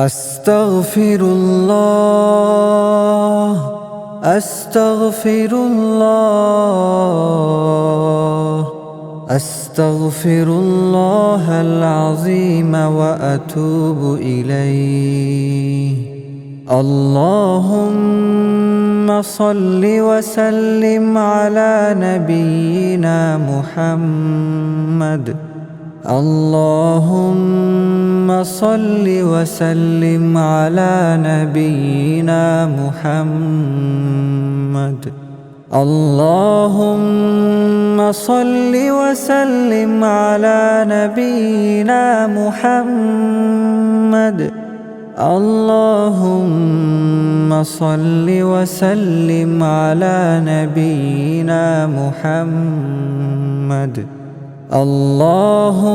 আস্তাগফিরুল্লাহ আস্তাগফিরুল্লাহ আস্তাগফিরুল্লাহাল আযীম ওয়া আতুবু ইলাইহি আল্লাহুম্মা সাল্লি ওয়া সাল্লিম আলা নাবিয়িনা মুহাম্মদ اللهم صل وسلم على نبينا محمد اللهم صل وسلم على نبينا محمد اللهم صل وسلم على نبينا محمد اللهم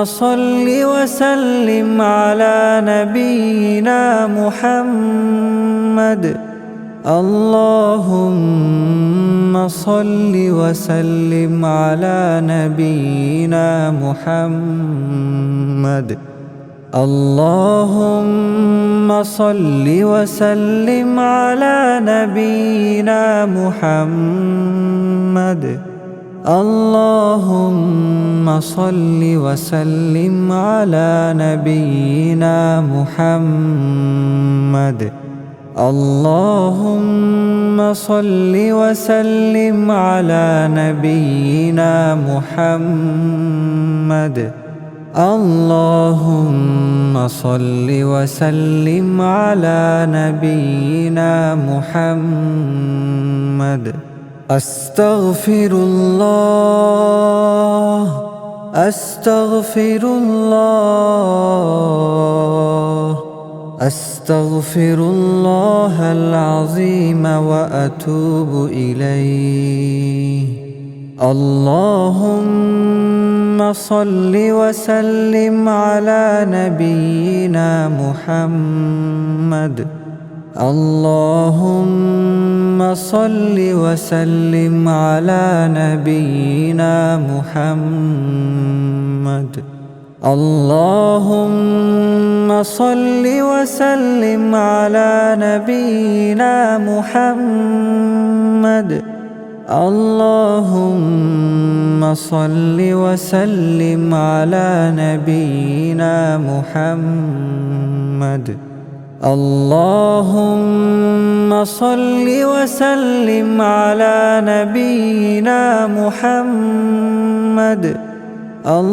صل وسلم على نبينا محمد اللهم صل وسلم على نبينا محمد اللهم صل وسلم على نبينا محمد اللهم صل وسلم على نبينا محمد اللهم صل وسلم على نبينا محمد اللهم صل وسلم على نبينا محمد أستغفرullah أستغفرullah أستغفرullah العظيم وأتوب إليه اللهم صل وسلم على نبينا محمد اللهم صل وسلم على نبينا محمد اللهم صل وسلم على نبينا محمد اللهم صل وسلم على نبينا محمد اللهم صل وسلم على نبينا محمد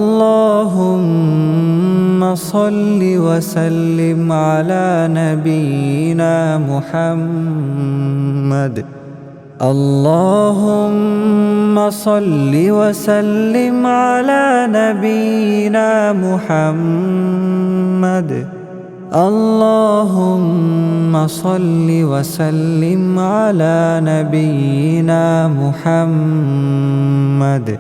اللهم صل وسلم على نبينا محمد اللهم صل وسلم على نبينا محمد اللهم صل وسلم على نبينا محمد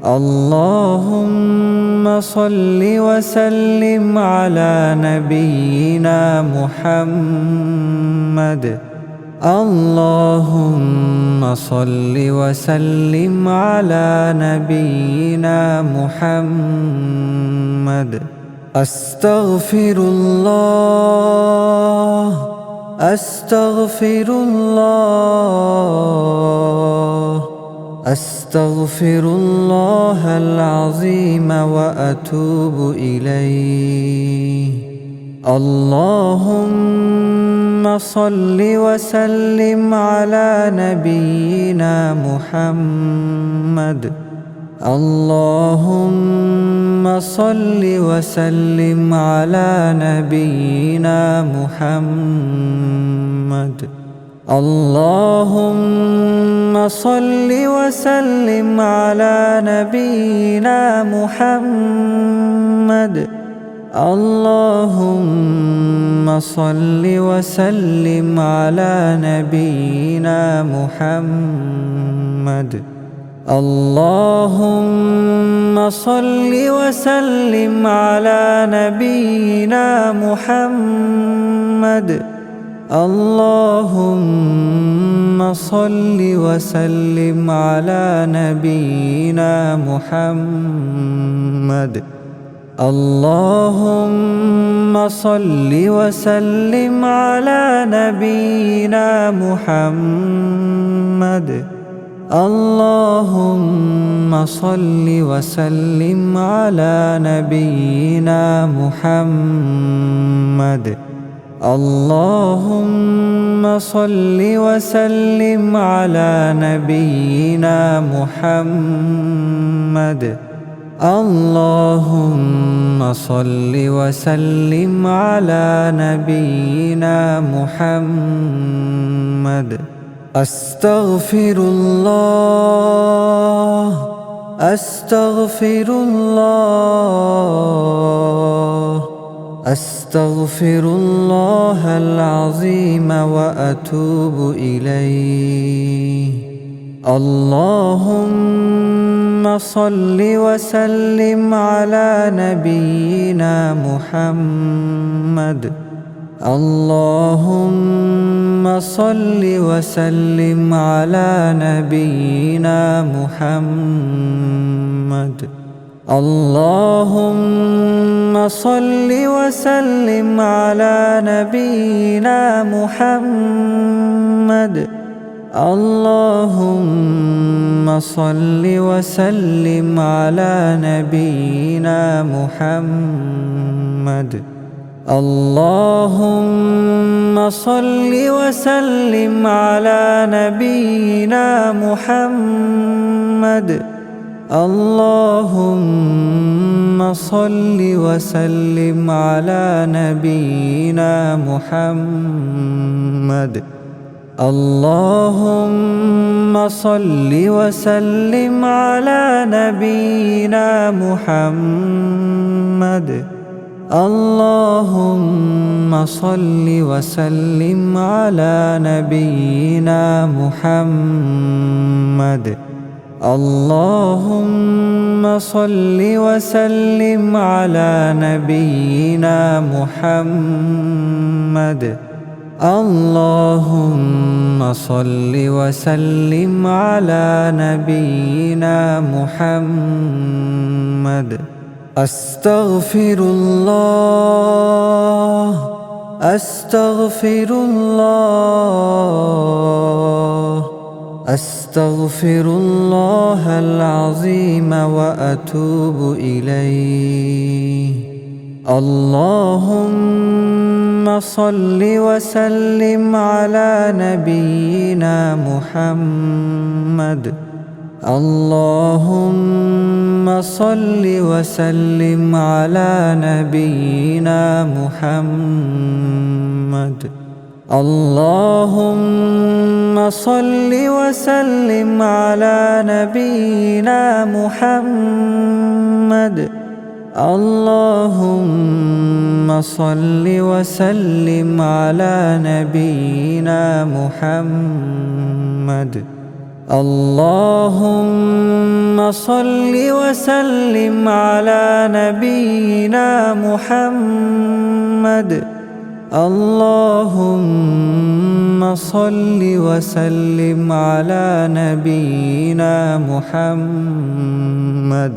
اللهم صل وسلم على نبينا محمد اللهم صل وسلم على نبينا محمد أستغفرullah أستغفرullah أستغفرullah العظيم وأتوب إليه اللهم صل وسلم على نبينا محمد اللهم صل وسلم على نبينا محمد اللهم صل وسلم على نبينا محمد اللهم صل وسلم على نبينا محمد اللهم صل وسلم على نبينا محمد اللهم صل وسلم على نبينا محمد اللهم صل وسلم على نبينا محمد. اللهم صل وسلم على نبينا محمد. اللهم صل وسلم على نبينا محمد. اللهم صل وسلم على نبينا محمد. أستغفر الله أستغفر الله أستغفر الله العظيم وأتوب إليه. اللهم صل وسلم على نبينا محمد. اللهم صل وسلم على نبينا محمد. اللهم صل وسلم على نبينا محمد. اللهم صل وسلم على نبينا محمد. اللهم صل وسلم على نبينا محمد. اللهم صل وسلم على نبينا محمد. اللهم صل وسلم على نبينا محمد. اللهم صل وسلم على نبينا محمد. اللهم صل وسلم على نبينا محمد. اللهم صل وسلم على نبينا محمد. أستغفر الله أستغفر الله أستغفر الله العظيم وأتوب إليه. اللهم صل وسلم على نبينا محمد. اللهم صل وسلم على نبينا محمد. اللهم صل وسلم على نبينا محمد. اللهم صل وسلم على نبينا محمد. اللهم صل وسلم على نبينا محمد. اللهم صل وسلم على نبينا محمد.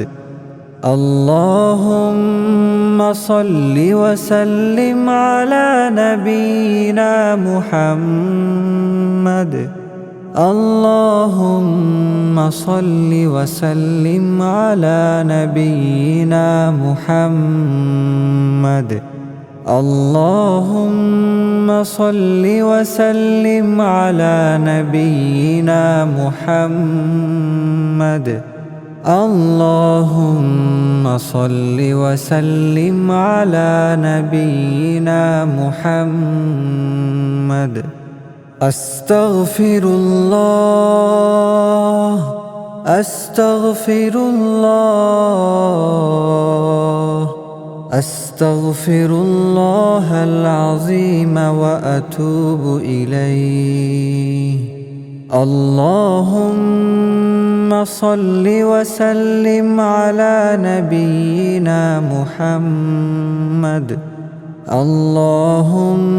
اللهم صل وسلم على نبينا محمد. اللهم صل وسلم على نبينا محمد. اللهم صل وسلم على نبينا محمد. اللهم صل وسلم على نبينا محمد. أستغفر الله أستغفر الله أستغفر الله العظيم وأتوب إليه. اللهم صل وسلم على نبينا محمد. اللهم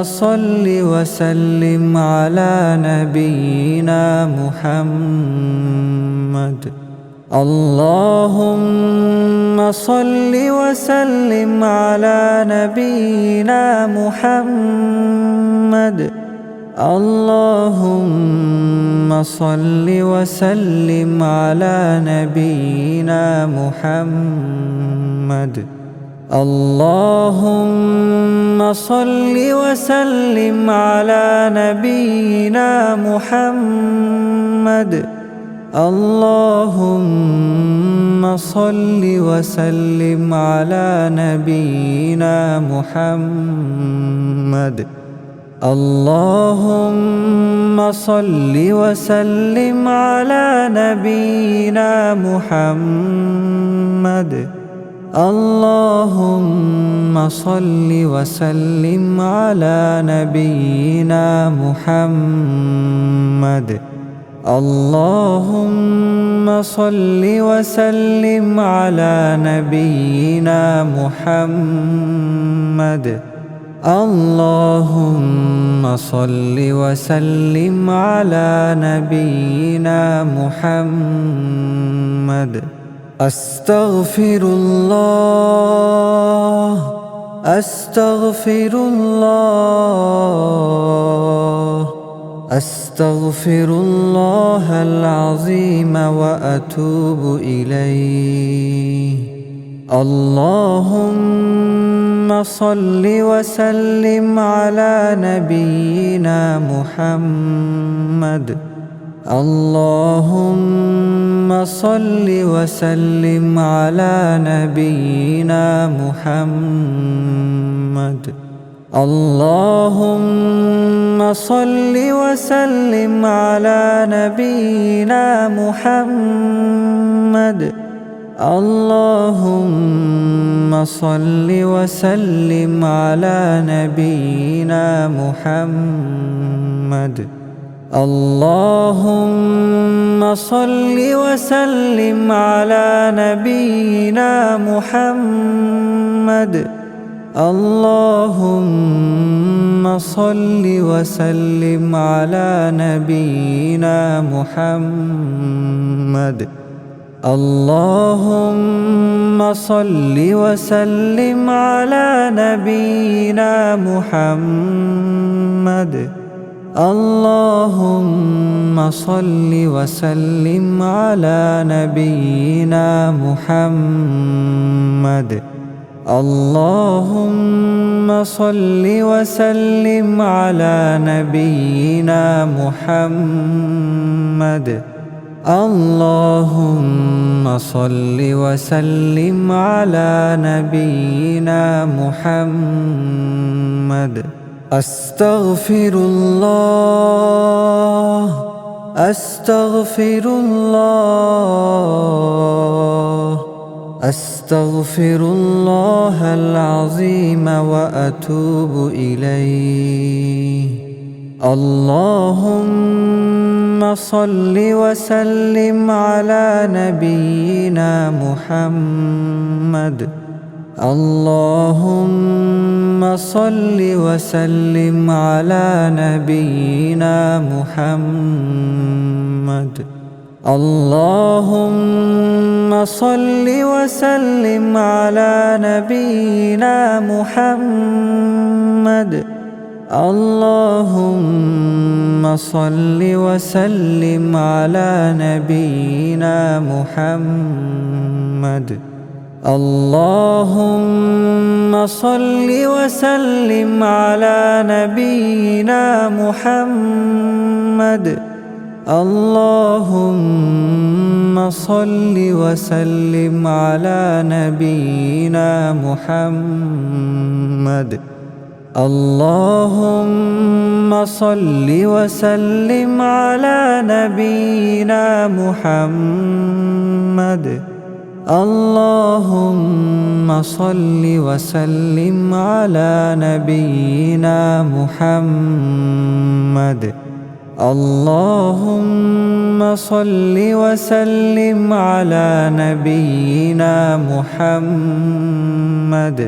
صل وسلم على نبينا محمد. اللهم صل وسلم على نبينا محمد. اللهم صل وسلم على نبينا محمد. اللهم صل وسلم على نبينا محمد. اللهم صل وسلم على نبينا محمد. اللهم صل وسلم على نبينا محمد. اللهم صل وسلم على نبينا محمد. اللهم صل وسلم على نبينا محمد. اللهم صل وسلم على نبينا محمد. أستغفر الله أستغفر الله أستغفر الله العظيم وأتوب إليه. اللهم صل وسلم على نبينا محمد. اللهم صل وسلم على نبينا محمد. اللهم صل وسلم على نبينا محمد. اللهم صل وسلم على نبينا محمد. اللهم صل وسلم على نبينا محمد. اللهم صل وسلم على نبينا محمد. اللهم صل وسلم على نبينا محمد. اللهم صل وسلم على نبينا محمد. اللهم صل وسلم على نبينا محمد. اللهم صل وسلم على نبينا محمد. أستغفر الله أستغفر الله أستغفر الله العظيم وأتوب إليه. اللهم صل وسلم على نبينا محمد. اللهم صل وسلم على نبينا محمد. اللهم صل وسلم على نبينا محمد. اللهم صل وسلم على نبينا محمد. اللهم صل وسلم على نبينا محمد. اللهم صل وسلم على نبينا محمد. اللهم صل وسلم على نبينا محمد. اللهم صل وسلم على نبينا محمد. اللهم صل وسلم على نبينا محمد.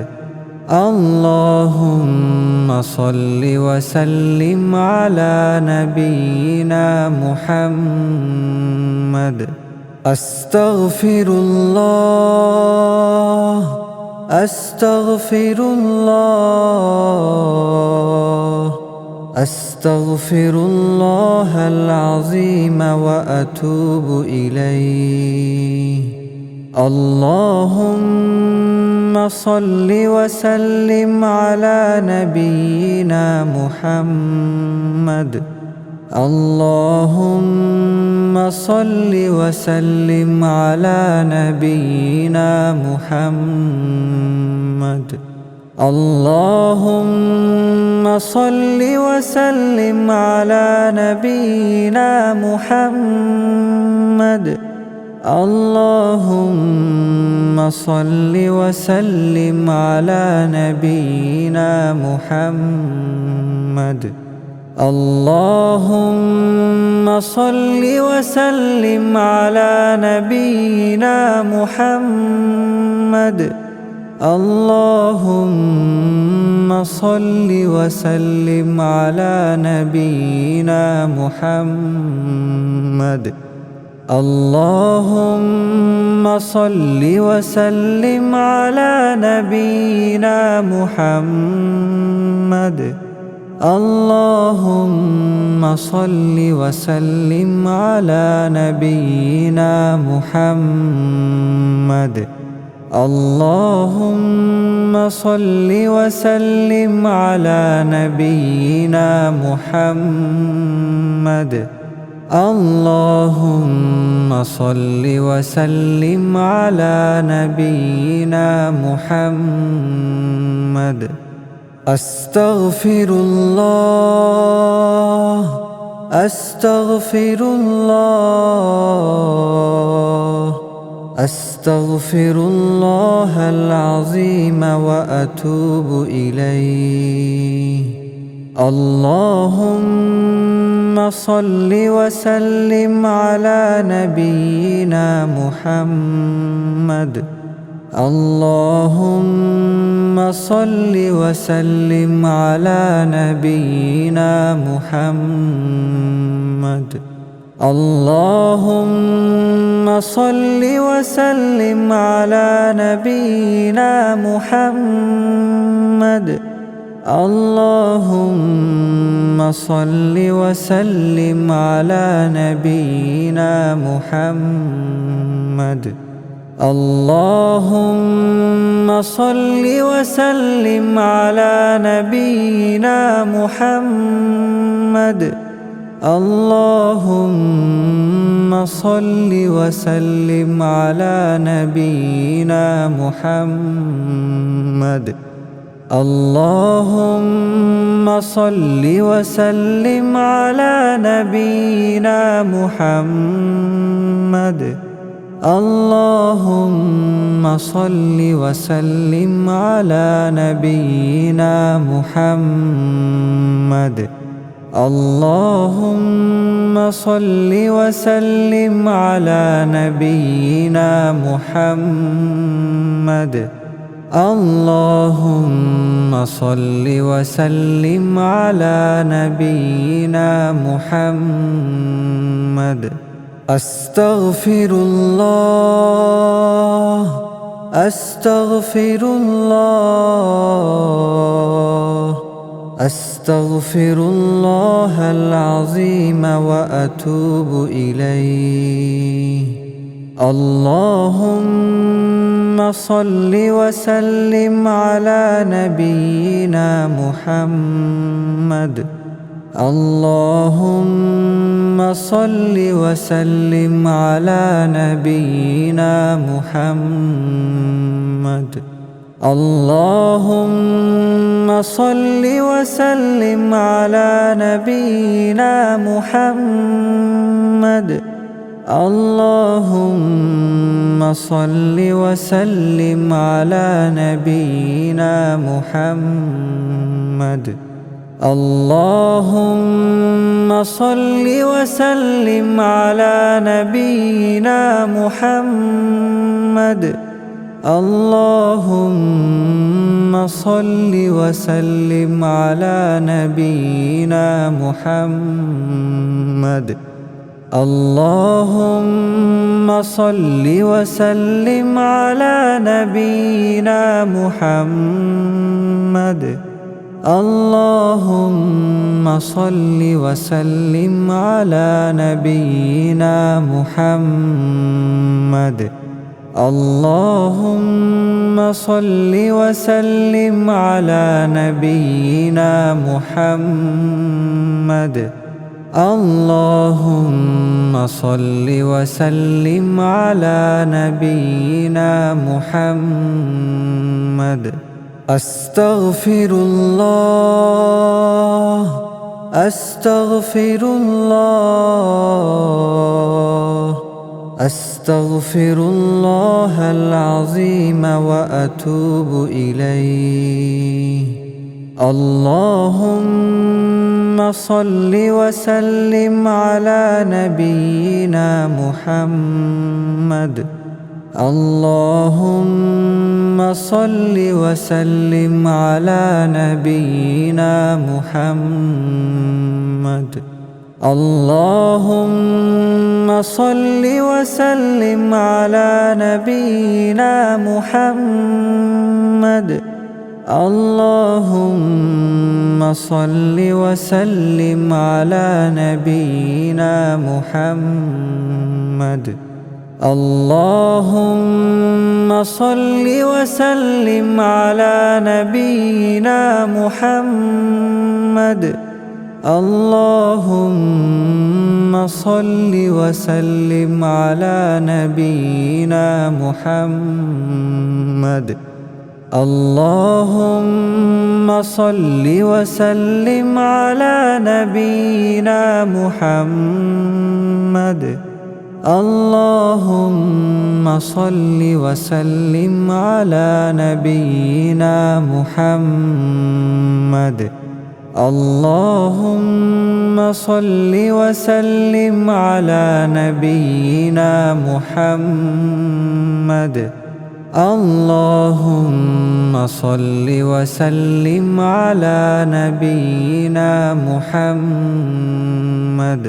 اللهم صل وسلم على نبينا محمد. আস্তাগফিরুল্লাহ আস্তাগফিরুল্লাহ আস্তাগফিরুল্লাহাল আযীম ওয়া আতুবু ইলাইহি আল্লাহুম্মা সাল্লি ওয়া সাল্লিম আলা নাবিয়িনা মুহাম্মদ اللهم صل وسلم على نبينا محمد اللهم صل وسلم على نبينا محمد اللهم صل وسلم على نبينا محمد اللهم صل وسلم على نبينا محمد اللهم صل وسلم على نبينا محمد اللهم صل وسلم على نبينا محمد اللهم صل وسلم على نبينا محمد اللهم صل وسلم على نبينا محمد اللهم صل وسلم على نبينا محمد أستغفر الله العظيم وأتوب إليه اللهم صل وسلم على نبينا محمد اللهم صل وسلم على نبينا محمد اللهم صل وسلم على نبينا محمد اللهم صل وسلم على نبينا محمد اللهم صل وسلم على نبينا محمد اللهم صل وسلم على نبينا محمد اللهم صل وسلم على نبينا محمد اللهم صل وسلم على نبينا محمد اللهم صل وسلم على نبينا محمد اللهم صل وسلم على نبينا محمد أستغفر الله أستغفر الله العظيم وأتوب إليه اللهم صل وسلم على نبينا محمد اللهم صل وسلم على نبينا محمد اللهم صل وسلم على نبينا محمد اللهم صل وسلم على نبينا محمد اللهم صل وسلم على نبينا محمد اللهم صل وسلم على نبينا محمد اللهم صل وسلم على نبينا محمد. اللهم صل وسلم على نبينا محمد. اللهم صل وسلم على نبينا محمد. اللهم صل وسلم على نبينا محمد. أستغفر الله أستغفر الله أستغفر الله العظيم وأتوب إليه. اللهم صل وسلم على نبينا محمد. اللهم صل وسلم على نبينا محمد. اللهم صل وسلم على نبينا محمد. اللهم صل وسلم على نبينا محمد. اللهم صل وسلم على نبينا محمد. اللهم صل وسلم على نبينا محمد. اللهم صل وسلم على نبينا محمد. اللهم صل وسلم على نبينا محمد. اللهم صل وسلم على نبينا محمد. اللهم صل وسلم على نبينا محمد.